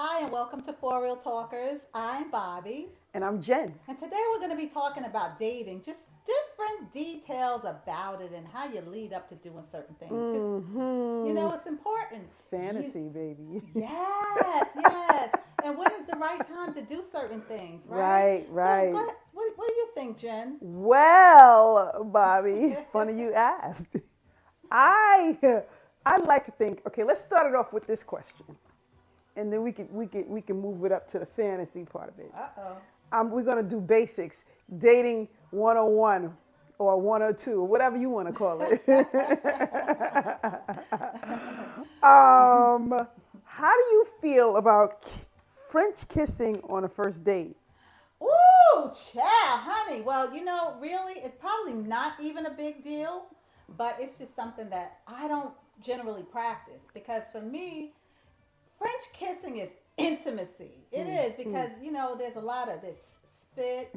Hi, and welcome to For Real Talkers. I'm Bobby, And I'm Jen. and today we're going to be talking about dating, just different details about it and how you lead up to doing certain things. Because, Mm-hmm. it's important. You, Fantasy, baby. yes, yes. And when is the right time to do certain things, right? Right, So, right. what do you think, Jen? Well, Bobby, funny you asked. I I like to think, okay, let's start it off with this question. And then we can move it up to the fantasy part of it. Uh oh. We're gonna do basics, dating 101 or 102, whatever you want to call it. How do you feel about French kissing on a first date? Ooh, child, honey. Well, really, it's probably not even a big deal, but it's just something that I don't generally practice because for me, French kissing is intimacy. It Mm, is mm. because, there's a lot of this spit,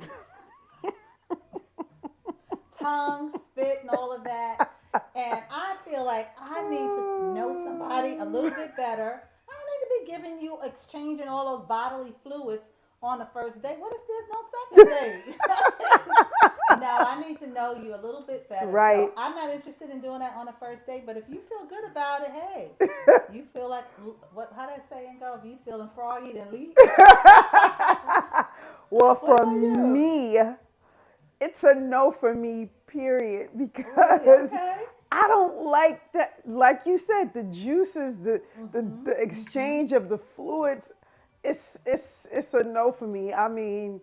tongue, spit, and all of that. And I feel like I need to know somebody a little bit better. I don't need to be giving you, exchanging all those bodily fluids on the first date. What if there's no second date? No, I need to know you a little bit better. So Right. I'm not interested in doing that on a first date. But if you feel good about it, hey, you feel like what? How that saying go? If you feeling froggy, then leave. Well, What for about you? me, it's a no for me, period, Really? because Okay. I don't like that. Like you said, the juices, the Mhm. exchange of the fluids, it's a no for me. I mean,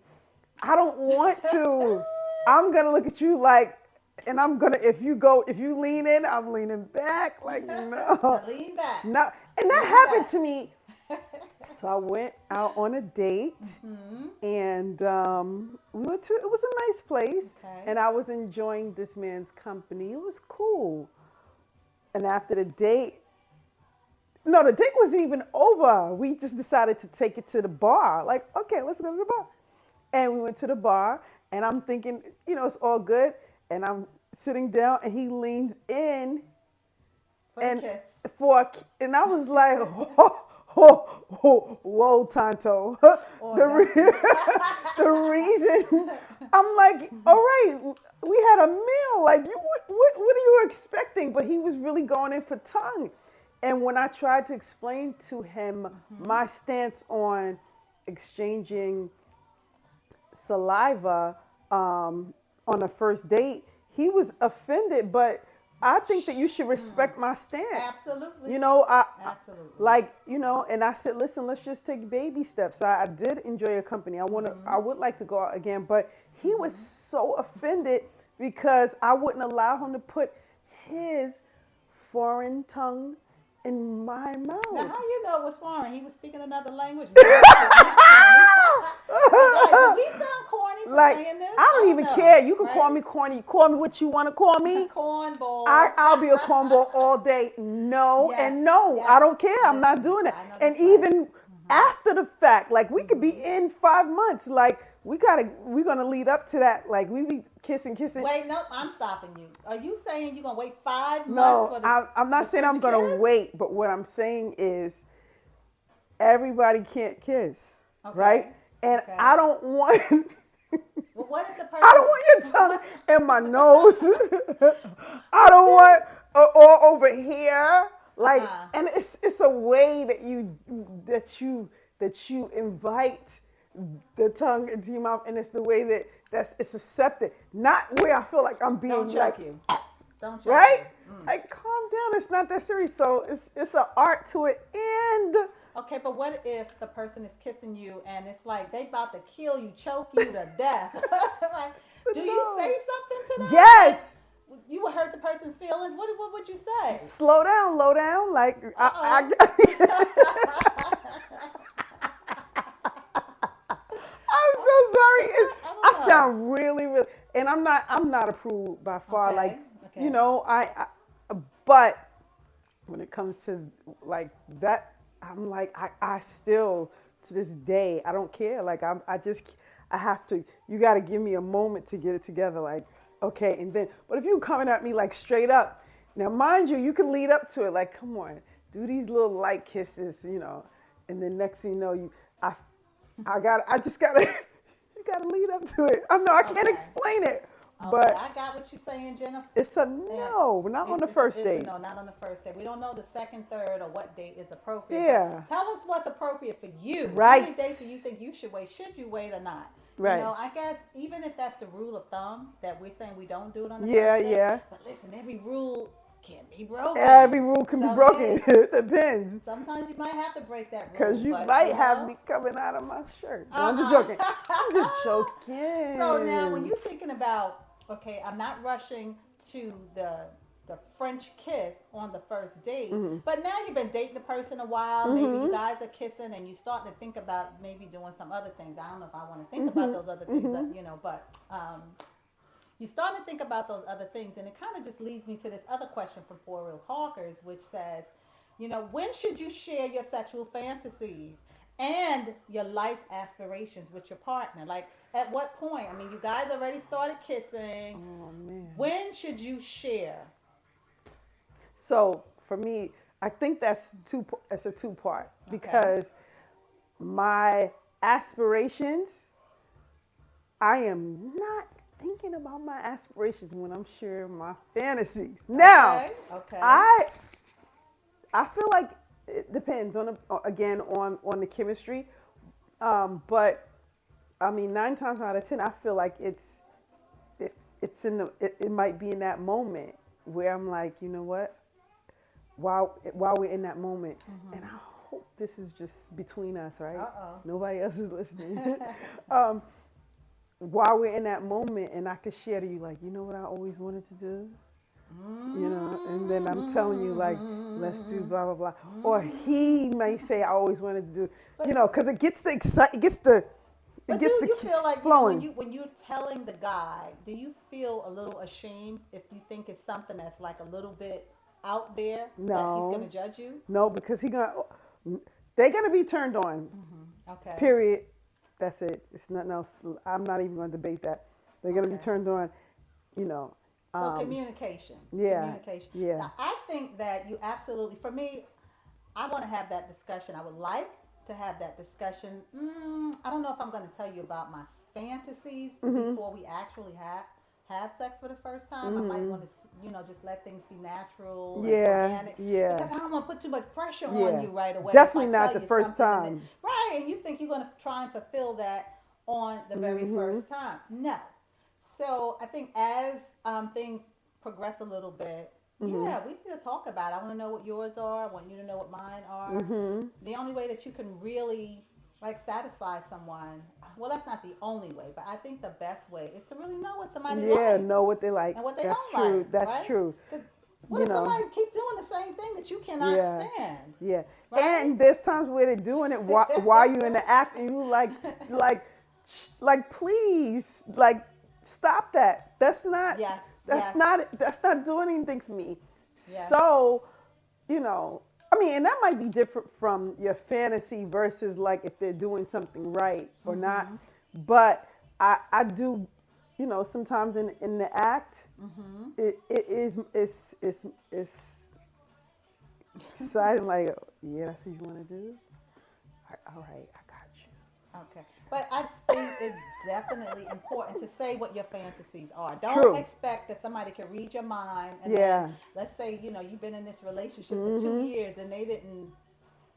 I don't want to. I'm gonna look at you like, and I'm gonna if you lean in, I'm leaning back. Like no, Now lean back. no, and that Lean happened back. to me. So I went out on a date, Mhm. and we went to. It was a nice place, Okay. and I was enjoying this man's company. It was cool. And after the date, no, the date was even over. We just decided to take it to the bar. Like, okay, let's go to the bar. And we went to the bar, and I'm thinking, it's all good. And I'm sitting down, and he leans in, For the and kiss. and I was like, whoa, Tonto. Oh, the that's re- the reason I'm like, all right, we had a meal. Like, what are you expecting? But he was really going in for tongue. And when I tried to explain to him mhm. my stance on exchanging saliva on a first date, he was offended. But I think that you should Mm. respect my stance. Absolutely. You know, Absolutely. like and I said, listen, let's just take baby steps. I did enjoy your company. I Mhm. would like to go out again, but he was Mhm. so offended because I wouldn't allow him to put his foreign tongue in my Now, mouth. how you know it was foreign? He was speaking another language. Now I'm getting this corny. You guys, do we sound corny for Like, saying this? I I don't don't even know, care. You can call right? me corny. Call me what you want to call me. Cornball. I'll be a cornball all day. No Yes, and no. I yes. don't care. I'm not Listen, doing it. I know And that's right. even Mhm. after the fact, like we could be Mhm. in 5 months. Like we're gonna lead up to that. Like we be kissing, kissing. Wait, nope. I'm stopping you. Are you saying you're gonna wait 5 months No, for I'm the not saying I'm French gonna kiss? wait, but what I'm saying is everybody can't kiss, right? Okay. And Okay. I don't want Well, what if the I person? don't want your tongue What? in my nose. I don't want all over here. Uh Like, uh and it's a way that you invite the tongue into your mouth, and it's the way that's it's accepted. Not where I feel like I'm Don't being like, choke you. Don't choke right? you. Mm. Like, calm down. It's not that serious. So it's an art to it, and Okay, but what if the person is kissing you and it's like they about to kill you, choke you to death? Right? Do you say no. something to that? Yes. Like you would hurt the person's feelings. What would you say? Slow down, low down. Like Uh oh. I'm so sorry. Is that? I don't I know. sound really, really, and I'm not approved by far. Like, Okay. you Okay. know, but when it comes to like that, I'm like, I still to this day, I don't care. Like, I have to. You got to give me a moment to get it together. Like, okay, and then, but if you coming at me like straight up, now mind you, you can lead up to it. Like, come on, do these little light kisses, and then next thing you know, I, I just gotta, you gotta lead up to it. I know I can't Okay. explain it, Okay, but I got what you're saying, Jennifer. it's a Yeah, no, not on the first it's a date. no, not on the first date. We don't know the second, third, or what date is appropriate. But Yeah, tell us what's appropriate for you. How right, many dates do you think you should wait? Should you wait or not? You right. know, I guess even if that's the rule of thumb that we're saying we don't do it on the Yeah, first date, yeah. but listen, every rule can't be broken. Every rule can be So broken. hey, It depends. sometimes you might have to break that Cause rule, you but might you have know, me coming out of my shirt. No, I'm just uh joking. I'm just So now, when joking. you're thinking about, okay, I'm not rushing to the French kiss on the first date, Mhm. but now you've been dating the person a while. Maybe you Mhm. guys are kissing, and you start to think about maybe doing some other things. I don't know if I want to think about Mhm. those other things, Mhm. but you start to think about those other things, and it kind of just leads me to this other question from Four Real Talkers, which says, when should you share your sexual fantasies and your life aspirations with your partner? Like, at what point? I mean, you guys already started kissing. Oh man. When should you share? So for me, I think that's two. It's a two part Okay. because my aspirations. I am not thinking about my aspirations when I'm sharing my fantasies. Now, Okay. Okay. I I feel like it depends on again on the chemistry, but I mean 9 times out of 10 I feel like it's in it might be in that moment where I'm like, you know what, while we're in that moment, and I Mm-hmm. hope this is just between us, right? Uh Nobody else is listening. oh. um, while we're in that moment, and I could share to you like, you know what I always wanted to do, and then I'm telling you like, let's do blah blah blah, or he may say I always wanted to do, but because it gets the excite, it but do gets the you feel like, when flowing. you're telling the guy, do you feel a little ashamed if you think it's something that's like a little bit out there that he's gonna No, judge you? no, because they're gonna be turned on. Okay. Period. That's it. It's nothing else. I'm not even going to debate that. They're going to be Okay. turned on. You know. So Um, communication, yeah. communication. Yeah. Now, I think that you absolutely, for me, I want to have that discussion. I would like to have that discussion. I don't know if I'm going to tell you about my fantasies Mhm. before we actually have sex for the first time. I might Mhm. want to, just let things be natural and Yeah. organic, Yeah. because I don't want to put too much pressure on Yeah. you right away if I Definitely not tell the you first something, and then time. right, and you think you're going to try and fulfill that on the very Mhm. first time. No. So I think as things progress a little bit, Mhm. yeah, we need to talk about it. I want to know what yours are. I want you to know what mine are. Mhm. The only way that you can really like satisfy someone, well, that's not the only way, but I think the best way is to really know what somebody Yeah. likes Know what they like. and what they That's don't like, true. That's right? true. Because what You if know. somebody keep doing the same thing that you cannot Yeah. stand, Yeah. right? And there's times where they're doing it while you're in the act, and you like, please, like, stop that. Yes, yes, That's not doing anything for me. yes. So, you know, I mean, and that might be different from your fantasy versus like if they're doing something right or not. Mhm. But I do, sometimes in the act, Mhm. it is it's exciting. Like, yeah, that's what you want to do. All right, I got Okay. But I think it's definitely important to say what your fantasies are. you. Don't True. expect that somebody can read your mind, and then Yeah. let's say, you've been in this relationship for two Mhm. years and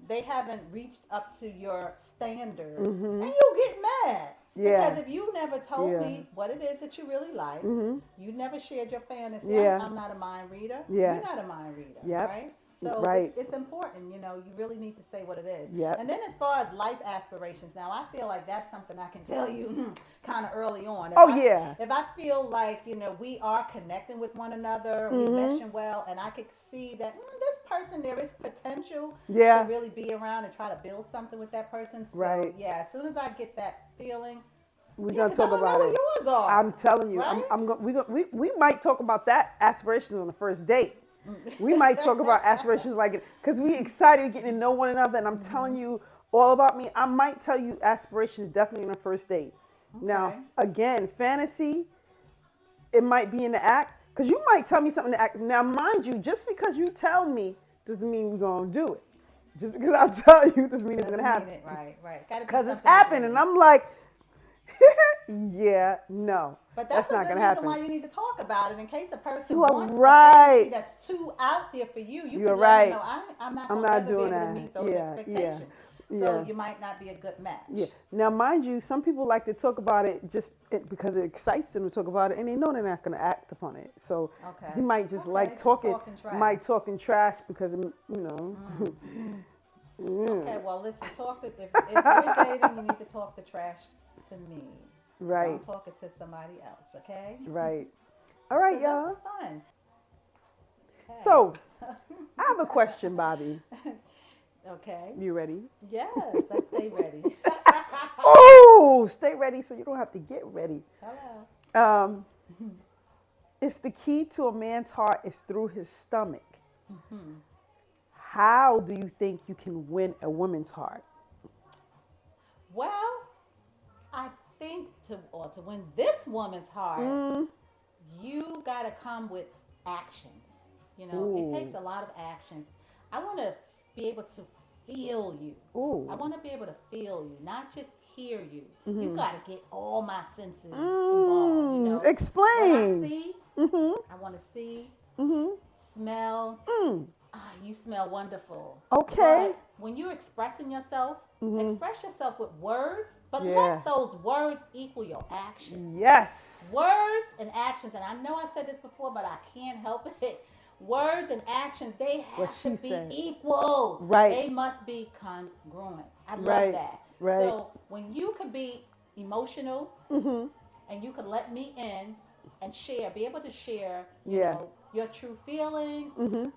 they haven't reached up to your standard, and Mhm. you get mad. Because Yeah. if you never told Yeah. me what it is that you really like, Mhm. you never shared your fantasy. Yeah. I'm not a mind reader. You're Yeah. not a mind reader, Yep. right? So Right. it's important, you really need to say what it is. Yep. And then as far as life aspirations, now I feel like that's something I can tell you kind of early on. Oh yeah. If I feel like, we are connecting with one another, we Mhm. meshing well, and I could see that this person, there is potential to Yeah. really be around and try to build something with that person. So Right. yeah, as soon as I get that feeling, We're yeah, gonna because I talk don't know about what it. yours are, I'm telling you. right? We might talk about that aspirations on the first date. We might talk about aspirations like it because we excited getting to know one another, and I'm telling hmm you all about me. I might tell you aspirations definitely on the first date. Now, Okay. again, fantasy, it might be in the act because you might tell me something to act. Now, mind you, just because you tell me doesn't mean we're gonna do it. Just because I tell you, this means it's Doesn't gonna mean happen. it, right, right. Got to be Because it's something that happened, and lasts. I'm like, yeah, no, But that's that's a not good gonna reason why happen. you need to talk about it. In case a You person are wants a fantasy right. that's too out there for you, you You're could let them right. know I'm not I'm going to not ever be doing able to that. meet those Yeah, yeah, expectations. So yeah. you might not be a good Yeah. match. Now, mind you, some people like to talk about it because it excites them to talk about it, and they know they're not going to act upon it. So Okay. he might just Okay. like Just talking, talking trash. might talking trash because Mm. Okay. Mm. Well, listen. If we're dating, you need to talk the trash to me. Right, Don't talk it to somebody else. Okay. right. All So right, that's y'all. fun. Okay. So I have a question, Bobby. Okay. You ready? Yes, I stay ready. Oh, stay ready so you don't have to get ready. Hello. Um, if the key to a man's heart is through his stomach, Hmm. how do you think you can win a woman's heart? Well, I think to win this woman's heart, Mm. you got to come with actions. It takes Ooh. a lot of actions. I want to be able to feel you. I Ooh. want to be able to feel you, not just hear you. You Mm-hmm. got to get all my senses involved. What I Explain. see, Mm-hmm. I want to see, Mm-hmm. smell. Mm. You smell wonderful. Okay. But when you're expressing yourself, Mm-hmm. express yourself with words, but Yeah. let those words equal your actions. Yes. Words and actions, and I know I said this before, but I can't help it. Words and actions, they What have to she be said. equal. Right. They must be congruent. I love Right. that. Right. So when you can be emotional Mm-hmm. and you can let me in and share, be able to share, Yeah. your true feelings, Mm-hmm.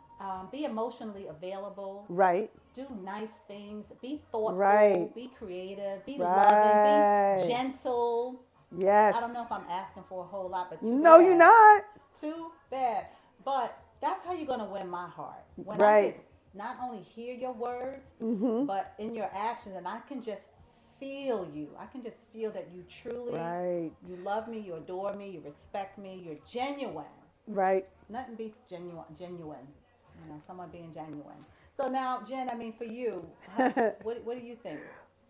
be emotionally available, Right. do nice things, be thoughtful, Right. be creative, be loving, be Right. gentle. Yes. I don't know if I'm asking for a whole lot, but too No, you're bad. not. Too bad. But that's how you're going to win my heart. When I Right. could not only hear your words, Mm-hmm. but in your actions, and I can just feel you. I can just feel that Right. you love me, you adore me, you respect me, you're genuine. Right. Nothing beats genuine. Someone being genuine. So now, Jen, I mean, for you, what do you think?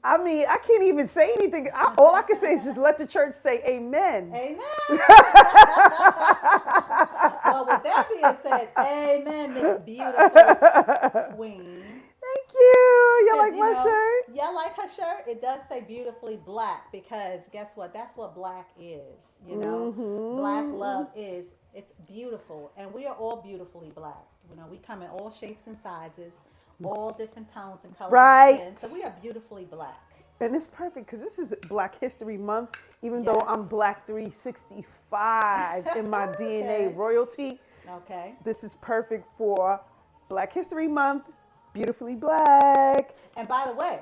I mean, I can't even say anything. All I can say is just let the church say amen. Amen. Well, with that being said, amen, Miss Beautiful Queen. Thank you. You Because, like my shirt? yeah, I like her shirt. It does say beautifully black because guess what? That's what black is. Black Mm-hmm. love is. It's beautiful. And we are all beautifully black. We come in all shapes and sizes, all different tones and colors of Right. skin. So we are beautifully black. And it's perfect because this is Black History Month, even though Yes. I'm Black 365 in my DNA Okay. royalty. Okay. This is perfect for Black History Month, beautifully black. And by the way,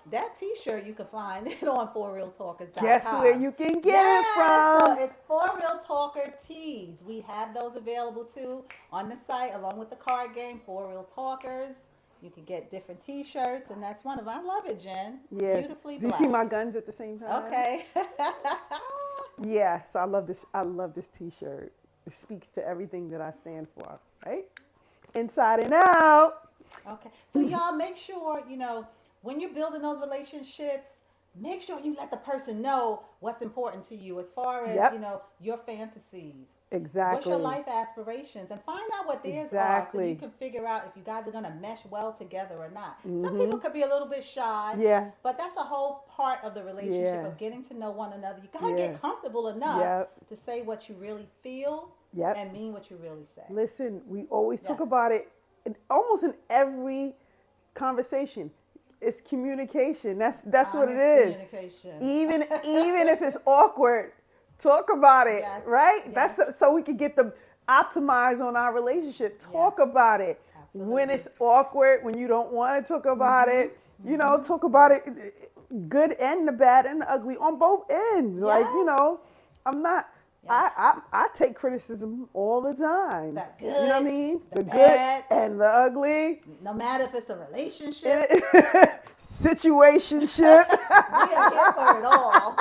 that T-shirt you can find it on Guess where 4realtalkers.com. you can get it Yes, so from? it's 4Real Talker tees. We have those available too on the site along with the card game 4Real Talkers. You can get different T-shirts, and that's one of them. I love it, Jen. Yeah. Beautifully Do you see black. my guns at the same time? Okay. Yeah, so I love this. I love this T-shirt. It speaks to everything that I stand for, right? Inside and out. Okay. So y'all make sure, when you're building those relationships, make sure you let the person know what's important to you as far as, Yep, your fantasies. What's your exactly. life aspirations? And find out what theirs are so you Exactly. can figure out if you guys are going to mesh well together or not. Some people Mhm. could be a little bit shy, Yeah. but that's a whole part of the relationship Yeah. of getting to know one another. You got to Yeah. get comfortable enough Yep. to say what you really feel Yep. and mean what you really say. Listen, we always talk Yes. about it almost in every conversation. It's communication. That's what it Honest is. communication. Even if it's awkward, talk about it, Yes, right? yes, That's so we can get the optimize on our relationship. yes, Talk about it. When absolutely. it's awkward, when you don't want to talk about Mhm, it, mhm. talk about Yes, it good and the bad and the ugly on both ends. Like, yes, I'm not yes. I take criticism all the time. The You know what I good, mean? the The good bad, and the ugly. no matter if it's a relationship, Situationship. we are here for it all.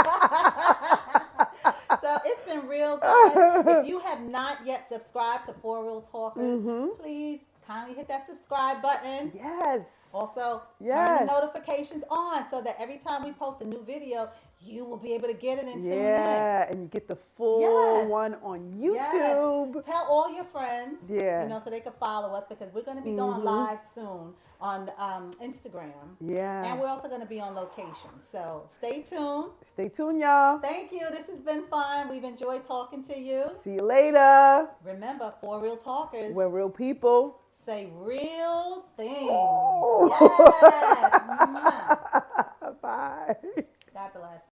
So it's been real, guys. If you have not yet subscribed to 4Real Talkers, Mhm. please kindly hit that subscribe button. Yes. Also, turn the Yes. notifications on so that every time we post a new video, you will be able to get it and tune in. Yeah, and you get the full Yes, one on yes. YouTube. Tell all your friends, Yeah. so they can follow us because we're going to be going Mhm. live soon on Instagram. Yeah. And we're also going to be on location. So stay tuned. Stay tuned, y'all. Thank you. This has been fun. We've enjoyed talking to you. See you later. Remember, for real talkers, We're real people. say real things. Oh. Yes. Mwah. Bye. God bless.